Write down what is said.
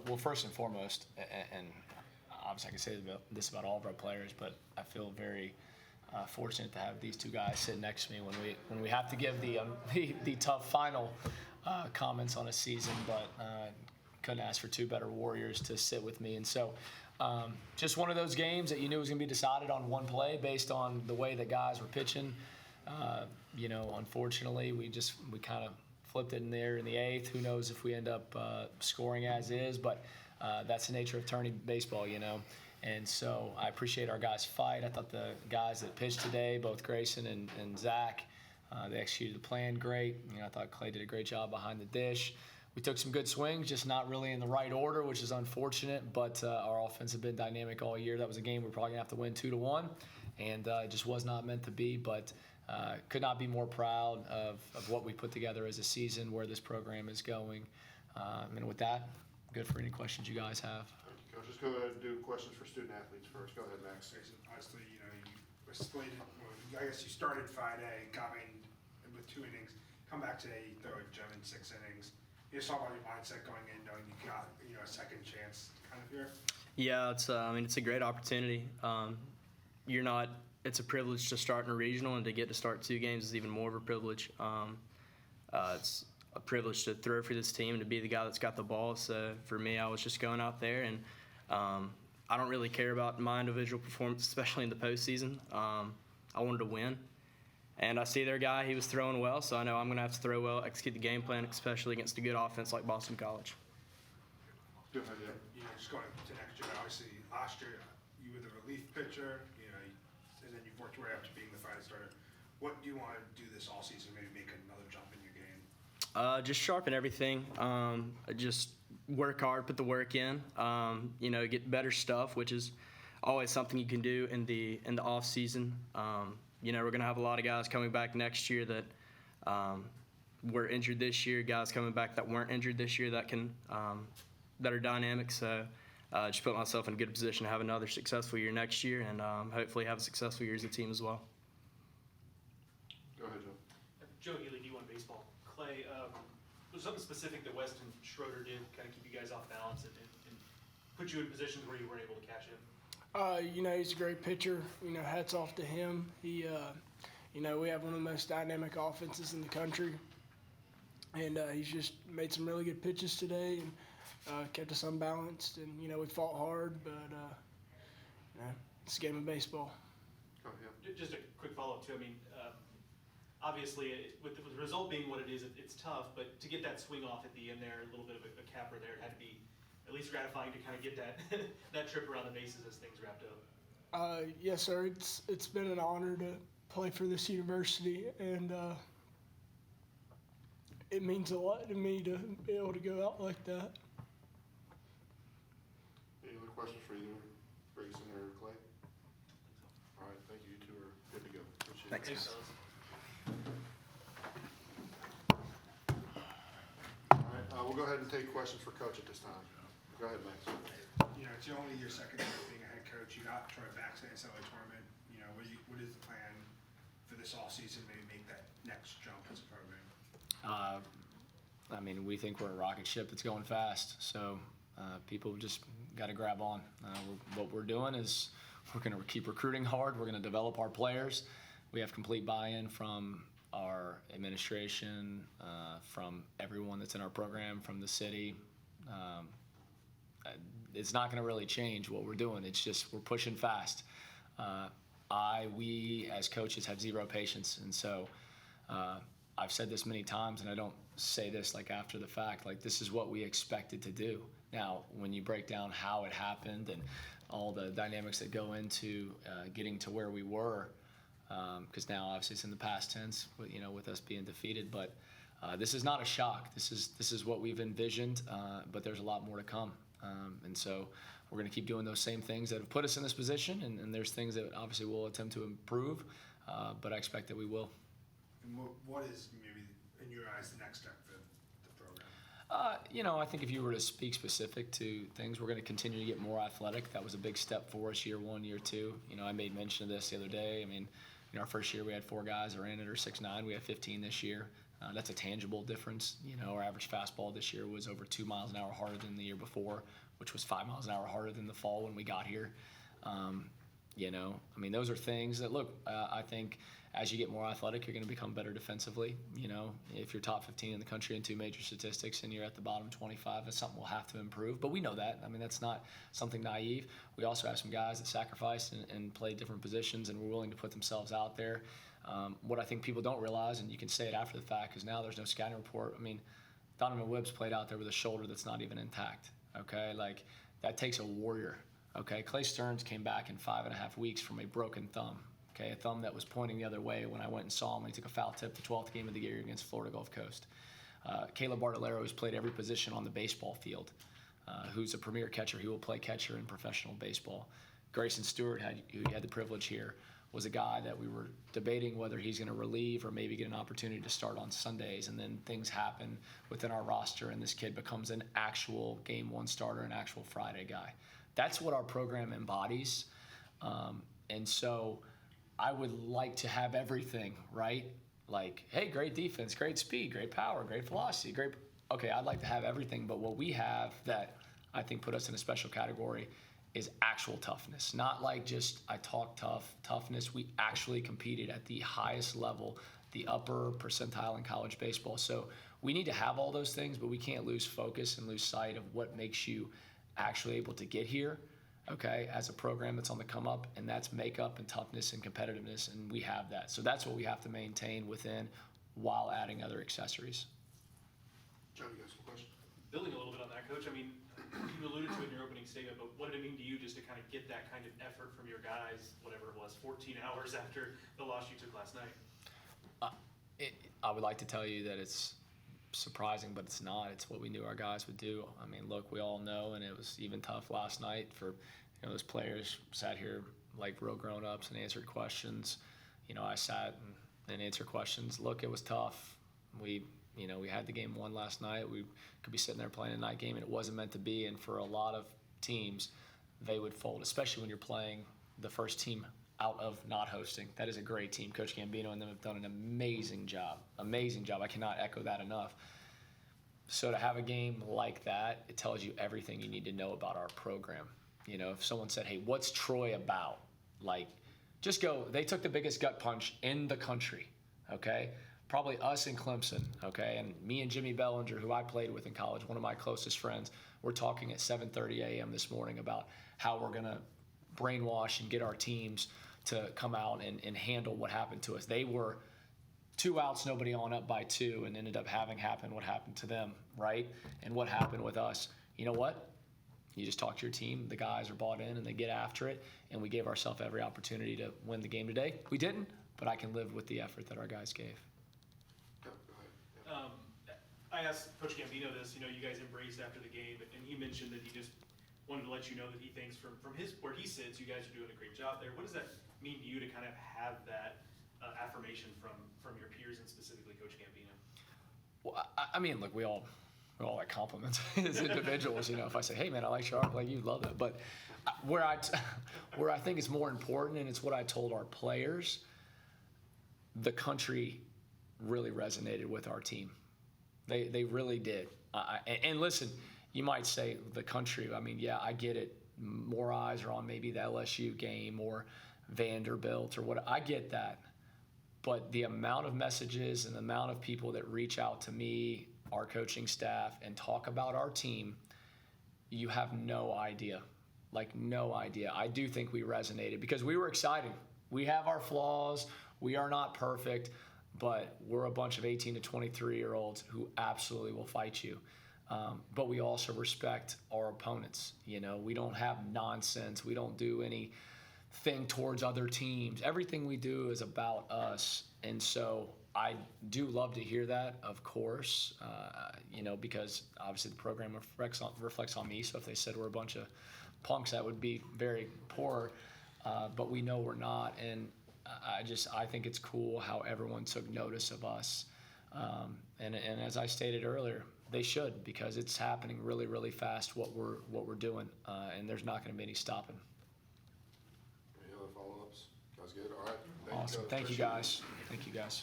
Well, first and foremost, and obviously I can say this about all of our players, but I feel very fortunate to have these two guys sit next to me when we have to give the tough final comments on a season, but couldn't ask for two better warriors to sit with me. And so just one of those games that you knew was going to be decided on one play based on the way the guys were pitching. Unfortunately, we kind of flipped it in there in the eighth. Who knows if we end up scoring as is, but that's the nature of tourney baseball, And so I appreciate our guys' fight. I thought the guys that pitched today, both Grayson and Zach, they executed the plan great. I thought Clay did a great job behind the dish. We took some good swings, just not really in the right order, which is unfortunate, but our offense has been dynamic all year. That was a game we're probably going to have to win 2-1, and it just was not meant to be, but could not be more proud of what we put together as a season, where this program is going. And with that, good for any questions you guys have. Thank you, Coach. Let's go ahead and do questions for student athletes first. Go ahead, Max. Honestly, you were slated. I guess you started Friday, got in with 2 innings, come back today, throw a gem in 6 innings. You just talk about your mindset going in, knowing you got a second chance kind of here. Yeah, it's a great opportunity. It's a privilege to start in a regional, and to get to start 2 games is even more of a privilege. It's a privilege to throw for this team and to be the guy that's got the ball. So for me, I was just going out there, and I don't really care about my individual performance, especially in the postseason. I wanted to win. And I see their guy, he was throwing well, so I know I'm going to have to throw well, execute the game plan, especially against a good offense like Boston College. Go ahead, yeah. Just going to next year, obviously last year you were the relief pitcher, and then you've worked your way up to being the fighting starter. What do you want to do this all season, maybe make another jump in your game? Just sharpen everything. Just work hard, put the work in. Get better stuff, which is always something you can do in the off season. We're going to have a lot of guys coming back next year that were injured this year, guys coming back that weren't injured this year that are dynamic. So just put myself in a good position to have another successful year next year, and hopefully have a successful year as a team as well. Go ahead, Joe. Joe Healy, D1 Baseball. Clay, was something specific that Weston Schroeder did kind of keep you guys off balance and put you in positions where you weren't able to cash in? He's a great pitcher. Hats off to him. He, we have one of the most dynamic offenses in the country, and he's just made some really good pitches today and kept us unbalanced. And we fought hard, but it's a game of baseball. Go ahead. Just a quick follow-up too. Obviously, with the result being what it is, it's tough. But to get that swing off at the end there, a little bit of a capper there, it had to be at least gratifying to kind of get that that trip around the bases as things wrapped up. Yes, sir. It's been an honor to play for this university, and it means a lot to me to be able to go out like that. Any other questions for either Grayson or Clay? All right, thank you. You two are good to go. Appreciate Thanks. it. Thanks, fellas. All right, we'll go ahead and take questions for Coach at this time. Go ahead, Max. It's only your second year being a head coach. You got trying back to the NCAA tournament. What is the plan for this off season? Maybe make that next jump as a program. We think we're a rocket ship that's going fast, so people just got to grab on. What we're doing is we're going to keep recruiting hard. We're going to develop our players. We have complete buy-in from our administration, from everyone that's in our program, from the city. It's not going to really change what we're doing. It's just we're pushing fast. We as coaches have zero patience, and so I've said this many times, and I don't say this like after the fact. Like, this is what we expected to do. Now, when you break down how it happened and all the dynamics that go into getting to where we were, because now obviously it's in the past tense, with us being defeated, but this is not a shock. This is what we've envisioned, but there's a lot more to come. And so we're going to keep doing those same things that have put us in this position, and there's things that obviously we'll attempt to improve, but I expect that we will. And what is maybe, in your eyes, the next step for the program? I think if you were to speak specific to things, we're going to continue to get more athletic. That was a big step for us year 1, year 2. I made mention of this the other day. Our first year we had 4 guys that ran it or 6'9". We had 15 this year. That's a tangible difference. Our average fastball this year was over 2 miles an hour harder than the year before, which was 5 miles an hour harder than the fall when we got here. Those are things that, look, I think as you get more athletic, you're going to become better defensively. If you're top 15 in the country in 2 major statistics and you're at the bottom 25, that's something we'll have to improve. But we know that. That's not something naive. We also have some guys that sacrifice and play different positions and were willing to put themselves out there. What I think people don't realize, and you can say it after the fact, is now there's no scouting report. Donovan Wibbs played out there with a shoulder that's not even intact. Okay, that takes a warrior. Okay, Clay Stearns came back in 5.5 weeks from a broken thumb. Okay, a thumb that was pointing the other way when I went and saw him when he took a foul tip the 12th game of the year against Florida Gulf Coast. Caleb Bartolero, who's played every position on the baseball field, who's a premier catcher. He will play catcher in professional baseball. Grayson Stewart, who had the privilege here, was a guy that we were debating whether he's going to relieve or maybe get an opportunity to start on Sundays, and then things happen within our roster, and this kid becomes an actual Game 1 starter, an actual Friday guy. That's what our program embodies, and so I would like to have everything, right? Hey, great defense, great speed, great power, great velocity, okay, I'd like to have everything, but what we have that I think put us in a special category is actual toughness. Not just I talk toughness. We actually competed at the highest level, the upper percentile in college baseball. So we need to have all those things, but we can't lose focus and lose sight of what makes you actually able to get here, okay, as a program that's on the come up, and that's makeup and toughness and competitiveness, and we have that. So that's what we have to maintain within while adding other accessories. Joe, you got some questions? Building a little bit on that, Coach, you alluded to it in your opening statement, but what did it mean to you just to kind of get that kind of effort from your guys, whatever it was, 14 hours after the loss you took last night? I would like to tell you that it's surprising, but it's not. It's what we knew our guys would do. Look, we all know, and it was even tough last night for those players sat here like real grown-ups and answered questions. I sat and answered questions. Look, it was tough. We had the game won last night. We could be sitting there playing a night game, and it wasn't meant to be. And for a lot of teams, they would fold, especially when you're playing the first team out of not hosting. That is a great team. Coach Gambino and them have done an amazing job. Amazing job. I cannot echo that enough. So to have a game like that, it tells you everything you need to know about our program. If someone said, hey, what's Troy about? Just go. They took the biggest gut punch in the country, okay? Probably us and Clemson, okay? And me and Jimmy Bellinger, who I played with in college, one of my closest friends, we're talking at 7:30 a.m. this morning about how we're going to brainwash and get our teams to come out and handle what happened to us. They were 2 outs, nobody on, up by 2, and ended up having happen what happened to them, right? And what happened with us. You know what? You just talk to your team. The guys are bought in, and they get after it, and we gave ourselves every opportunity to win the game today. We didn't, but I can live with the effort that our guys gave. Go ahead. I asked Coach Gambino this, you guys embraced after the game, and he mentioned that he just wanted to let you know that he thinks from his where he sits, you guys are doing a great job there. What does that mean to you to kind of have that affirmation from your peers and specifically Coach Gambino? Well, look, we all like compliments as individuals. If I say, hey man, I like your art, you love it. But where I think it's more important, and it's what I told our players, the country really resonated with our team. They really did. And listen, you might say the country. Yeah, I get it. More eyes are on maybe the LSU game or Vanderbilt or what. I get that. But the amount of messages and the amount of people that reach out to me, our coaching staff, and talk about our team, you have no idea. No idea. I do think we resonated because we were excited. We have our flaws. We are not perfect, but we're a bunch of 18 to 23-year-olds who absolutely will fight you. But we also respect our opponents. We don't have nonsense. We don't do anything towards other teams. Everything we do is about us. And so I do love to hear that, of course, because obviously the program reflects on me. So if they said we're a bunch of punks, that would be very poor. But we know we're not. And I think it's cool how everyone took notice of us. And as I stated earlier, they should, because it's happening really, really fast what we're doing, and there's not going to be any stopping. Any other follow-ups? Guys good? All right. Awesome. Coach. Thank you, Appreciate it. guys. Thank you, guys.